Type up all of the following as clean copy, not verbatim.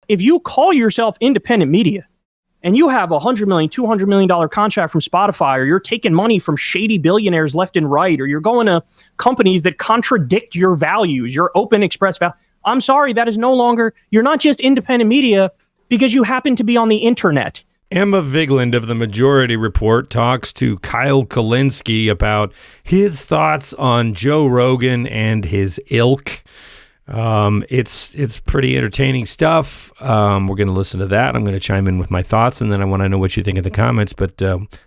if you call yourself independent media and you have $100 million, $200 million contract from Spotify, or you're taking money from shady billionaires left and right, or you're going to companies that contradict your values, your open express value, I'm sorry, that is no longer, you're not just independent media because you happen to be on the internet. Emma Vigeland of The Majority Report talks to Kyle Kulinski about his thoughts on Joe Rogan and his ilk. It's pretty entertaining stuff. We're going to listen to that. I'm going to chime in with my thoughts, and then I want to know what you think in the comments, but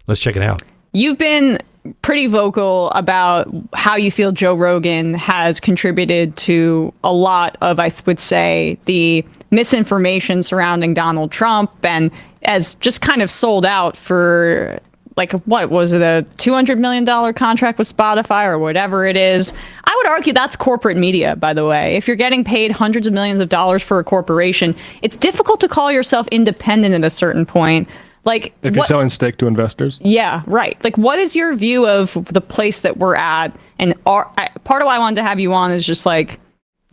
let's check it out. You've been pretty vocal about how you feel Joe Rogan has contributed to a lot of, I would say, the misinformation surrounding Donald Trump, and as just kind of sold out for, like, what was it, a $200 million contract with Spotify or whatever it is. I would argue that's corporate media, by the way. If you're getting paid hundreds of millions of dollars for a corporation, it's difficult to call yourself independent at a certain point. Like, if you're selling steak to investors. Yeah, right. Like, what is your view of the place that we're at? And part of why I wanted to have you on is just like,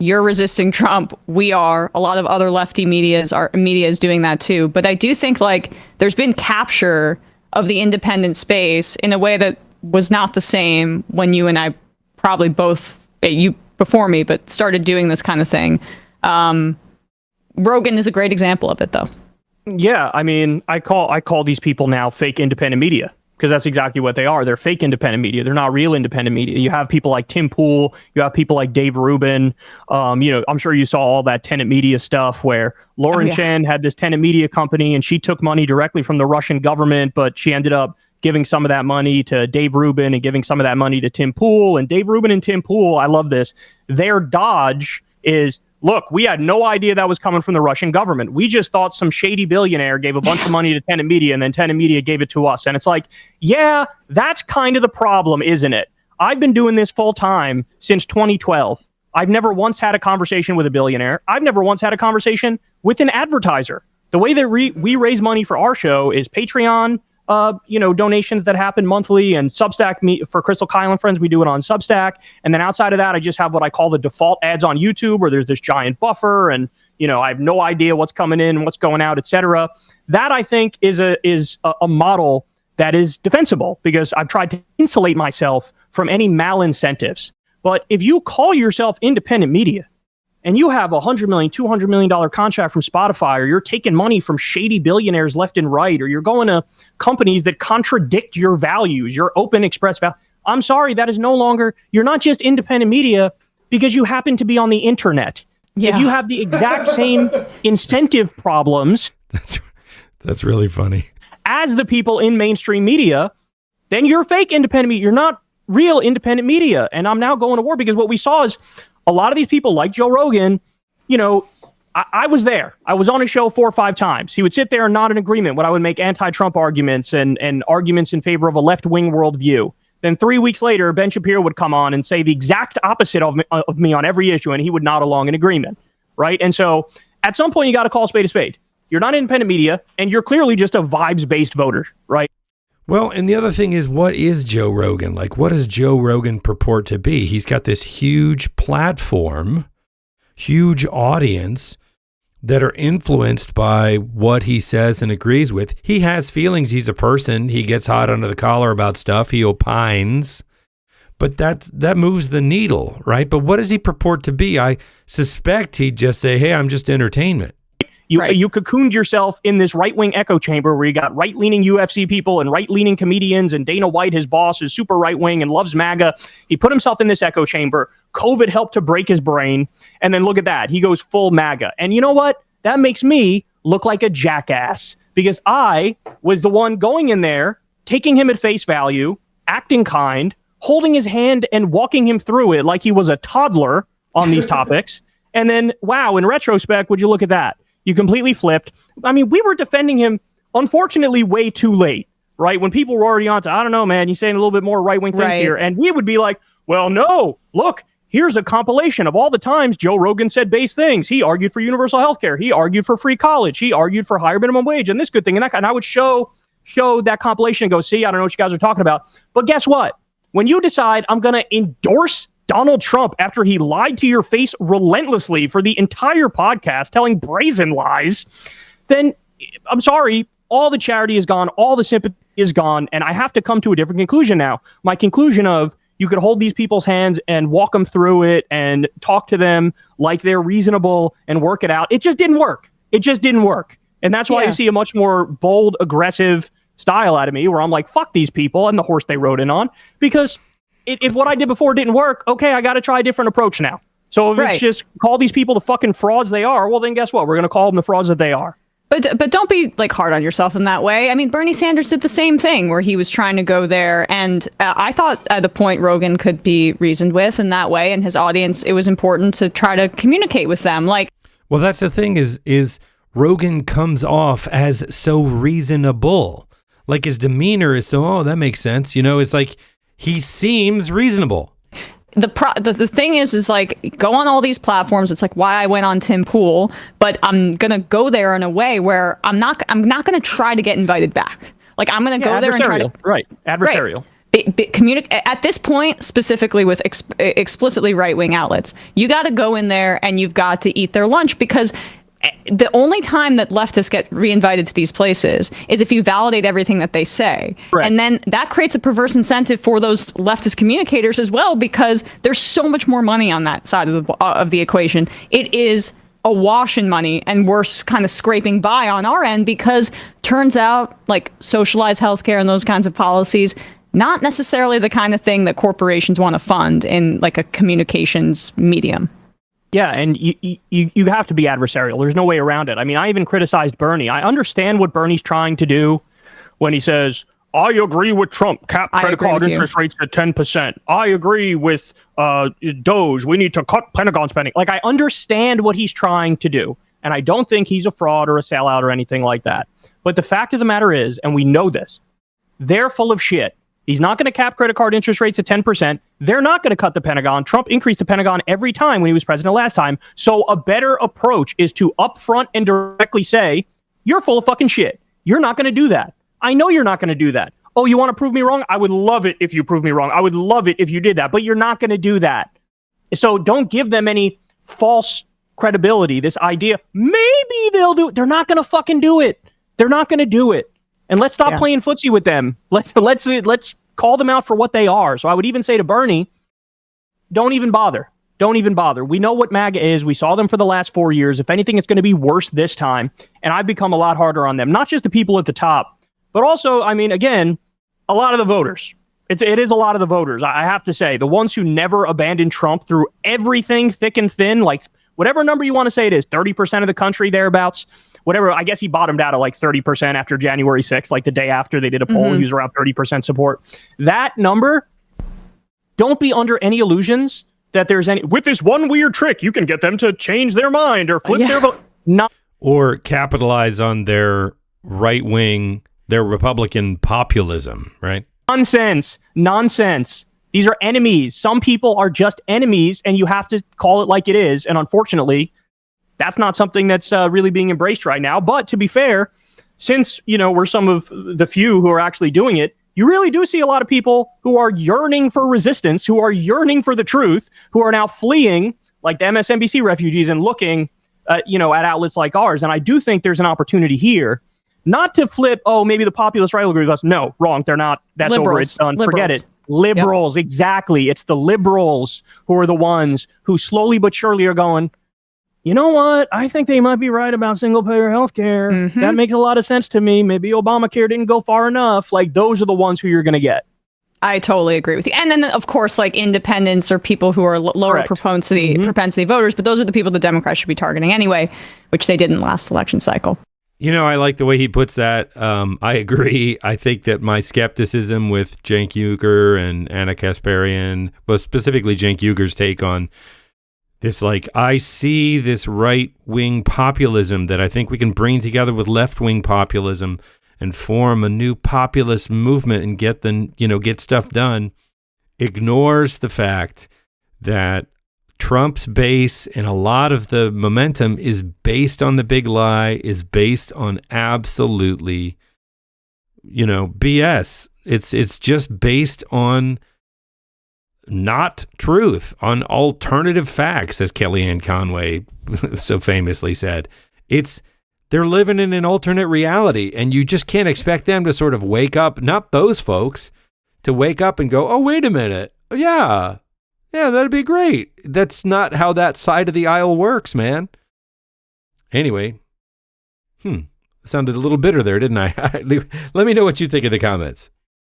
you're resisting Trump. We are. A lot of other lefty media is doing that too. But I do think, like, there's been capture of the independent space in a way that was not the same when you and I probably both, you before me, but started doing this kind of thing. Rogan is a great example of it, though. Yeah, I mean, I call these people now fake independent media, because that's exactly what they are. They're fake independent media. They're not real independent media. You have people like Tim Pool. You have people like Dave Rubin. I'm sure you saw all that Tenet Media stuff where Lauren Chen had this Tenet Media company, and she took money directly from the Russian government, but she ended up giving some of that money to Dave Rubin and giving some of that money to Tim Pool. And Dave Rubin and Tim Pool, I love this. Their dodge is, look, we had no idea that was coming from the Russian government. We just thought some shady billionaire gave a bunch of money to Tenet Media, and then Tenet Media gave it to us. And it's like, yeah, that's kind of the problem, isn't it? I've been doing this full time since 2012. I've never once had a conversation with a billionaire. I've never once had a conversation with an advertiser. The way that we raise money for our show is Patreon, donations that happen monthly, and Substack. For Crystal Kyle and friends, we do it on Substack. And then outside of that, I just have what I call the default ads on YouTube, where there's this giant buffer, and I have no idea what's coming in, what's going out, etc. That, I think, is a model that is defensible, because I've tried to insulate myself from any malincentives. But if you call yourself independent media and you have $100 million, $200 million contract from Spotify, or you're taking money from shady billionaires left and right, or you're going to companies that contradict your values, your open express value, I'm sorry, that is no longer, you're not just independent media because you happen to be on the internet. Yeah. If you have the exact same incentive problems, that's really funny, as the people in mainstream media, then you're fake independent media. You're not real independent media. And I'm now going to war, because what we saw is a lot of these people like Joe Rogan, I was there. I was on his show 4 or 5 times. He would sit there and nod in agreement when I would make anti-Trump arguments and arguments in favor of a left-wing worldview. Then 3 weeks later, Ben Shapiro would come on and say the exact opposite of me on every issue, and he would nod along in agreement, right? And so at some point, you got to call a spade a spade. You're not independent media, and you're clearly just a vibes-based voter, right? Well, and the other thing is, what is Joe Rogan? Like, what does Joe Rogan purport to be? He's got this huge platform, huge audience that are influenced by what he says and agrees with. He has feelings. He's a person. He gets hot under the collar about stuff. He opines. But that moves the needle, right? But what does he purport to be? I suspect he'd just say, hey, I'm just entertainment. You cocooned yourself in this right-wing echo chamber where you got right-leaning UFC people and right-leaning comedians, and Dana White, his boss, is super right-wing and loves MAGA. He put himself in this echo chamber. COVID helped to break his brain. And then look at that. He goes full MAGA. And you know what? That makes me look like a jackass, because I was the one going in there, taking him at face value, acting kind, holding his hand and walking him through it like he was a toddler on these topics. And then, wow, in retrospect, would you look at that? You completely flipped. I mean, we were defending him, unfortunately, way too late, right? When people were already on to, I don't know, man, you're saying a little bit more right-wing things here. And we would be like, well, no, look, here's a compilation of all the times Joe Rogan said base things. He argued for universal health care. He argued for free college. He argued for higher minimum wage and this good thing and that. And I would show that compilation and go, see, I don't know what you guys are talking about. But guess what? When you decide I'm going to endorse Donald Trump after he lied to your face relentlessly for the entire podcast, telling brazen lies, then I'm sorry, all the charity is gone, all the sympathy is gone, and I have to come to a different conclusion now. My conclusion of you could hold these people's hands and walk them through it and talk to them like they're reasonable and work it out. It just didn't work. It just didn't work. And that's why you see a much more bold, aggressive style out of me where I'm like, fuck these people and the horse they rode in on. Because if what I did before didn't work, okay, I got to try a different approach now. So if it's just call these people the fucking frauds they are, well, then guess what? We're going to call them the frauds that they are. But don't be like hard on yourself in that way. I mean, Bernie Sanders did the same thing where he was trying to go there. And I thought at the point Rogan could be reasoned with in that way. And his audience, it was important to try to communicate with them. Like, well, that's the thing is Rogan comes off as so reasonable. Like his demeanor is so, oh, that makes sense. You know, it's like he seems reasonable. The thing is like go on all these platforms. It's like why I went on Tim Pool, but I'm gonna go there in a way where I'm not gonna try to get invited back. Like I'm gonna go there and try to adversarial. Communicate at this point specifically with explicitly right-wing outlets. You got to go in there and you've got to eat their lunch, because the only time that leftists get reinvited to these places is if you validate everything that they say. Right. And then that creates a perverse incentive for those leftist communicators as well, because there's so much more money on that side of the equation. It is awash in money, and we're kind of scraping by on our end because turns out like socialized healthcare and those kinds of policies, not necessarily the kind of thing that corporations want to fund in like a communications medium. Yeah, and you have to be adversarial. There's no way around it. I mean, I even criticized Bernie. I understand what Bernie's trying to do when he says, I agree with Trump, cap credit card interest rates at 10%. I agree with Doge. We need to cut Pentagon spending. Like, I understand what he's trying to do, and I don't think he's a fraud or a sellout or anything like that. But the fact of the matter is, and we know this, they're full of shit. He's not going to cap credit card interest rates at 10%. They're not going to cut the Pentagon. Trump increased the Pentagon every time when he was president last time. So a better approach is to upfront and directly say, you're full of fucking shit. You're not going to do that. I know you're not going to do that. Oh, you want to prove me wrong? I would love it if you prove me wrong. I would love it if you did that. But you're not going to do that. So don't give them any false credibility. This idea, maybe they'll do it. They're not going to fucking do it. They're not going to do it. And let's stop playing footsie with them. Let's call them out for what they are. So I would even say to Bernie, don't even bother. Don't even bother. We know what MAGA is. We saw them for the last 4 years. If anything, it's going to be worse this time. And I've become a lot harder on them. Not just the people at the top, but also, I mean, again, a lot of the voters. It is a lot of the voters. I have to say, the ones who never abandoned Trump through everything thick and thin, like whatever number you want to say it is, 30% of the country thereabouts. Whatever, I guess he bottomed out at like 30% after January 6th, like the day after they did a poll, he was around 30% support. That number, don't be under any illusions that there's any, with this one weird trick, you can get them to change their mind or flip their vote. Not or capitalize on their right wing, their Republican populism, right? Nonsense. These are enemies. Some people are just enemies, and you have to call it like it is. And unfortunately, that's not something that's really being embraced right now. But to be fair, since, we're some of the few who are actually doing it, you really do see a lot of people who are yearning for resistance, who are yearning for the truth, who are now fleeing like the MSNBC refugees and looking, at outlets like ours. And I do think there's an opportunity here not to flip, oh, maybe the populist right will agree with us. No, wrong. They're not. That's liberals. Over. It's done. Liberals. Forget it. Liberals. Yep. Exactly. It's the liberals who are the ones who slowly but surely are going, you know what? I think they might be right about single-payer healthcare. Mm-hmm. That makes a lot of sense to me. Maybe Obamacare didn't go far enough. Like, those are the ones who you're going to get. I totally agree with you. And then, of course, like independents or people who are lower propensity voters. But those are the people the Democrats should be targeting anyway, which they did in the last election cycle. I like the way he puts that. I agree. I think that my skepticism with Cenk Uygur and Anna Kasparian, but specifically Cenk Uygur's take on this, like, I see this right-wing populism that I think we can bring together with left-wing populism and form a new populist movement and get stuff done, ignores the fact that Trump's base and a lot of the momentum is based on the big lie, is based on absolutely, BS. It's just based on not truth, on alternative facts, as Kellyanne Conway so famously said. They're living in an alternate reality, and you just can't expect them to sort of wake up, not those folks, to wake up and go, oh, wait a minute. Yeah, that'd be great. That's not how that side of the aisle works, man. Anyway, sounded a little bitter there, didn't I? Let me know what you think in the comments.